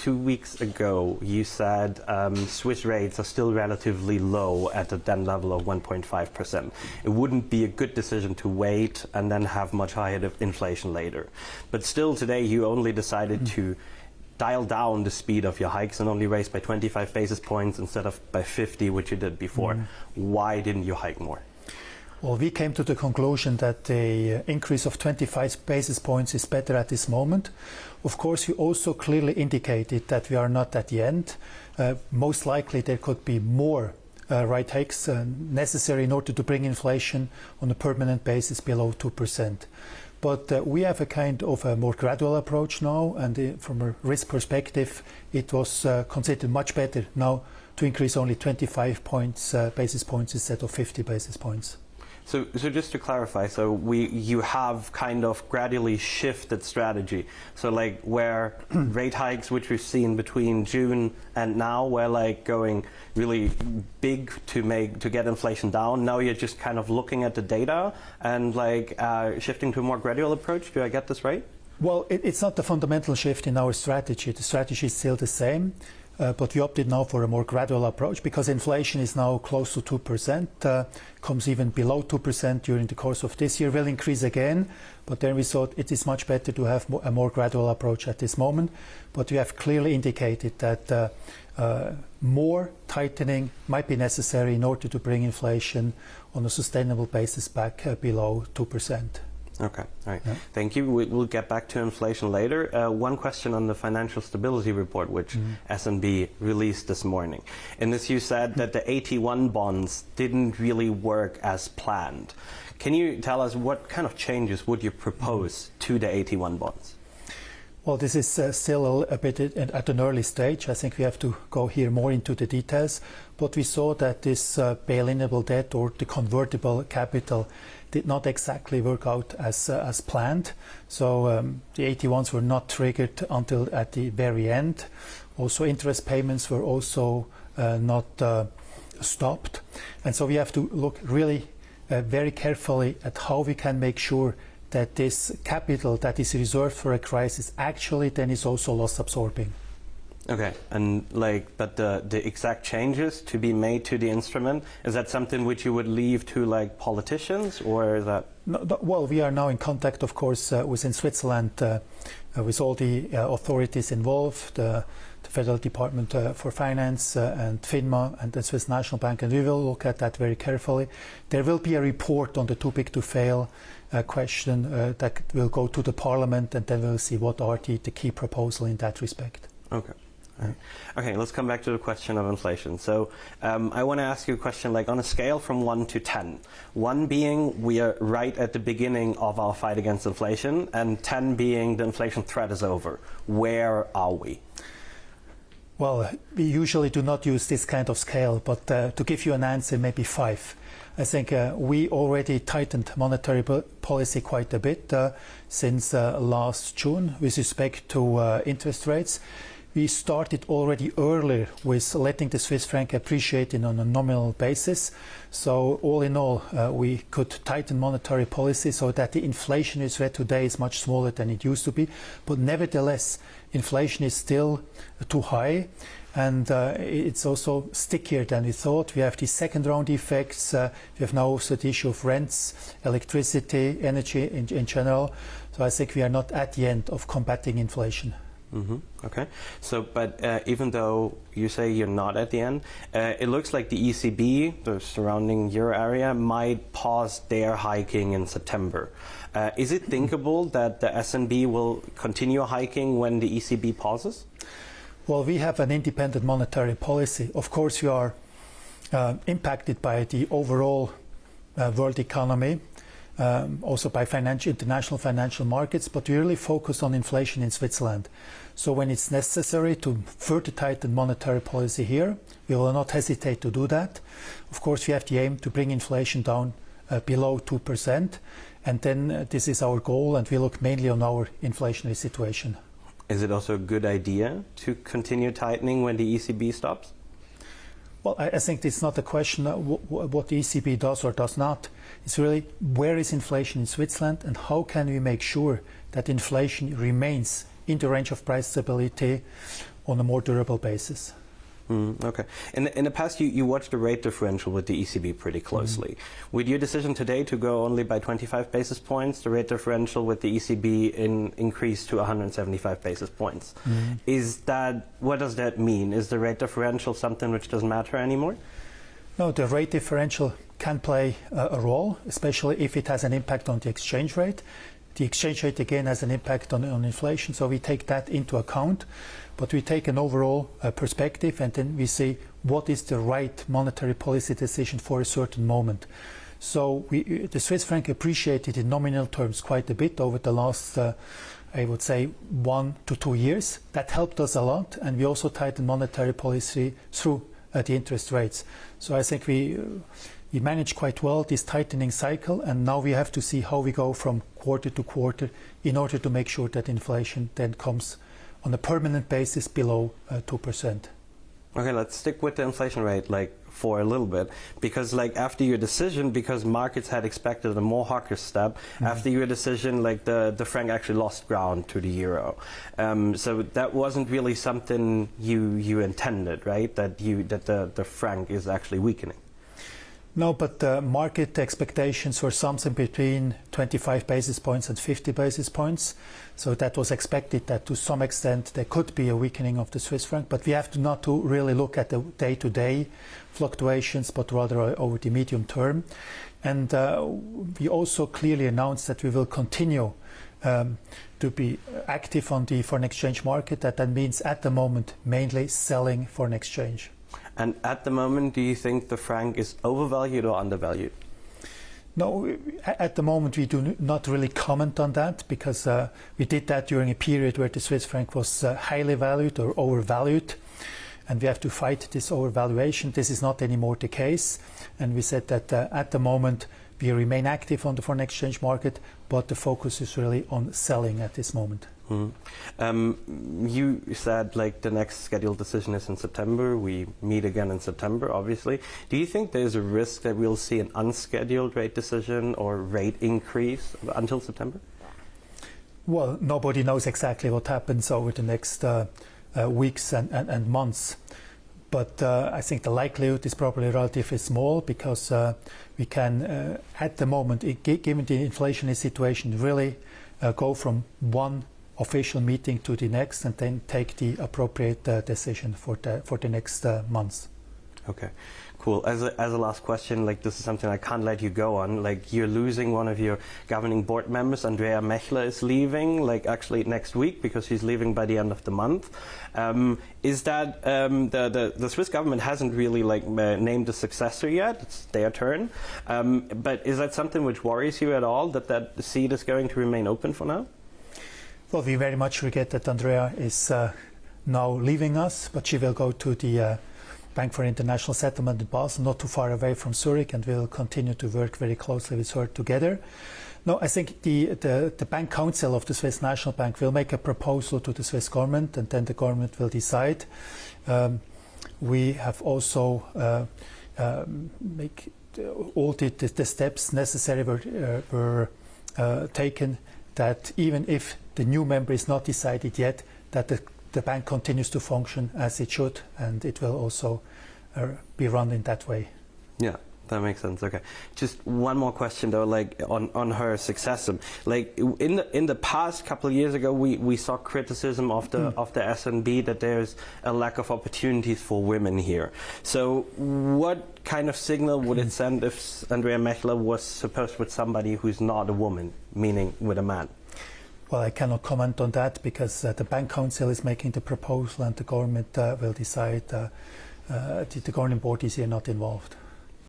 2 weeks ago, you said Swiss rates are still relatively low at the then level of 1.5%. It wouldn't be a good decision to wait and then have much higher inflation later. But still today you only decided to dial down the speed of your hikes and only raise by 25 basis points instead of by 50, which you did before. Why didn't you hike more? Well, we came to the conclusion that the increase of 25 basis points is better at this moment. Of course, we also clearly indicated that we are not at the end. Most likely there could be more rate hikes necessary in order to bring inflation on a permanent basis below 2%. But we have a kind of a more gradual approach now, and from a risk perspective, it was considered much better now to increase only 25 basis points instead of 50 basis points. So just to clarify, you have kind of gradually shifted strategy. So like where rate hikes, which we've seen between June and now, were like going really big to get inflation down. Now you're just kind of looking at the data and like shifting to a more gradual approach. Do I get this right? Well, it's not the fundamental shift in our strategy. The strategy is still the same. But we opted now for a more gradual approach because inflation is now close to 2%, comes even below 2% during the course of this year, will increase again. But then we thought it is much better to have a more gradual approach at this moment. But we have clearly indicated that more tightening might be necessary in order to bring inflation on a sustainable basis back below 2%. Okay, all right. Yeah. Thank you. We'll get back to inflation later. One question on the financial stability report, which SNB released this morning. In this, you said that the AT1 bonds didn't really work as planned. Can you tell us what kind of changes would you propose to the AT1 bonds? Well, this is still a bit at an early stage. I think we have to go here more into the details. But we saw that this bail-inable debt or the convertible capital did not exactly work out as planned. So the AT1s were not triggered until at the very end. Also, interest payments were also not stopped. And so we have to look really very carefully at how we can make sure that this capital that is reserved for a crisis actually then is also loss absorbing. Okay, and but the exact changes to be made to the instrument, is that something which you would leave to politicians, or is that? No, well, we are now in contact, of course, within Switzerland with all the authorities involved, the Federal Department for Finance and FINMA and the Swiss National Bank, and we will look at that very carefully. There will be a report on the too big to fail question that will go to the Parliament, and then we'll see what are the key proposals in that respect. Okay. Right. Okay, let's come back to the question of inflation. So I want to ask you a question on a scale from 1 to 10. 1 being we are right at the beginning of our fight against inflation, and 10 being the inflation threat is over. Where are we? Well, we usually do not use this kind of scale, but to give you an answer, maybe 5. I think we already tightened monetary policy quite a bit since last June with respect to interest rates. We started already earlier with letting the Swiss franc appreciate on a nominal basis. So all in all, we could tighten monetary policy so that the inflation threat today is much smaller than it used to be. But nevertheless, inflation is still too high, and it's also stickier than we thought. We have the second round effects. We have now also the issue of rents, electricity, energy in general. So I think we are not at the end of combating inflation. Okay. So, but even though you say you're not at the end, it looks like the ECB, the surrounding euro area, might pause their hiking in September. Is it thinkable that the SNB will continue hiking when the ECB pauses? Well, we have an independent monetary policy. Of course, we are impacted by the overall world economy, also by international financial markets, but we really focus on inflation in Switzerland. So when it's necessary to further tighten monetary policy here, we will not hesitate to do that. Of course, we have the aim to bring inflation down below 2%, and then this is our goal, and we look mainly on our inflationary situation. Is it also a good idea to continue tightening when the ECB stops? Well, I think it's not a question of what the ECB does or does not. It's really where is inflation in Switzerland, and how can we make sure that inflation remains in the range of price stability on a more durable basis. Okay. In the past, you watched the rate differential with the ECB pretty closely. With your decision today to go only by 25 basis points, the rate differential with the ECB increased to 175 basis points. What does that mean? Is the rate differential something which doesn't matter anymore? No, the rate differential can play a role, especially if it has an impact on the exchange rate. The exchange rate again has an impact on inflation, so we take that into account. But we take an overall perspective, and then we see what is the right monetary policy decision for a certain moment. So the Swiss franc appreciated in nominal terms quite a bit over the last, I would say, 1 to 2 years. That helped us a lot, and we also tightened monetary policy through the interest rates. So I think we managed quite well this tightening cycle, and now we have to see how we go from quarter to quarter in order to make sure that inflation then comes on a permanent basis below 2%. Okay, let's stick with the inflation rate for a little bit, because after your decision, because markets had expected a more hawkish step, after your decision, the franc actually lost ground to the euro. So that wasn't really something you intended, right? That the franc is actually weakening. No, but the market expectations were something between 25 basis points and 50 basis points. So that was expected that to some extent there could be a weakening of the Swiss franc, but we have to not to really look at the day-to-day fluctuations, but rather over the medium term. And we also clearly announced that we will continue to be active on the foreign exchange market. That means at the moment mainly selling foreign exchange. And at the moment, do you think the franc is overvalued or undervalued? No, at the moment we do not really comment on that, because we did that during a period where the Swiss franc was highly valued or overvalued, and we have to fight this overvaluation. This is not anymore the case, and we said that at the moment we remain active on the foreign exchange market, but the focus is really on selling at this moment. You said the next scheduled decision is in September. We meet again in September, obviously. Do you think there's a risk that we'll see an unscheduled rate decision or rate increase until September? Well, nobody knows exactly what happens over the next weeks and months. But I think the likelihood is probably relatively small, because we can, at the moment, given the inflationary situation, really go from one official meeting to the next, and then take the appropriate decision for the next months. Okay, cool. As a last question, this is something I can't let you go on. You're losing one of your governing board members. Andrea Mechler is leaving, actually next week, because she's leaving by the end of the month. Is that the Swiss government hasn't really named a successor yet? It's their turn. But is that something which worries you at all? That the seat is going to remain open for now? Well, we very much regret that Andrea is now leaving us, but she will go to the Bank for International Settlement in Basel, not too far away from Zurich, and we will continue to work very closely with her together. No, I think the Bank Council of the Swiss National Bank will make a proposal to the Swiss government, and then the government will decide. We have also make all the steps necessary were taken, that even if the new member is not decided yet, that the bank continues to function as it should, and it will also be run in that way. Yeah, that makes sense. Okay, just one more question though, on her successor. In the past couple of years ago, we saw criticism of the SNB that there's a lack of opportunities for women here. So what kind of signal would it send if Andrea Mechler was supposed with somebody who's not a woman, meaning with a man? Well, I cannot comment on that, because the Bank Council is making the proposal, and the government will decide. The governing board is here not involved.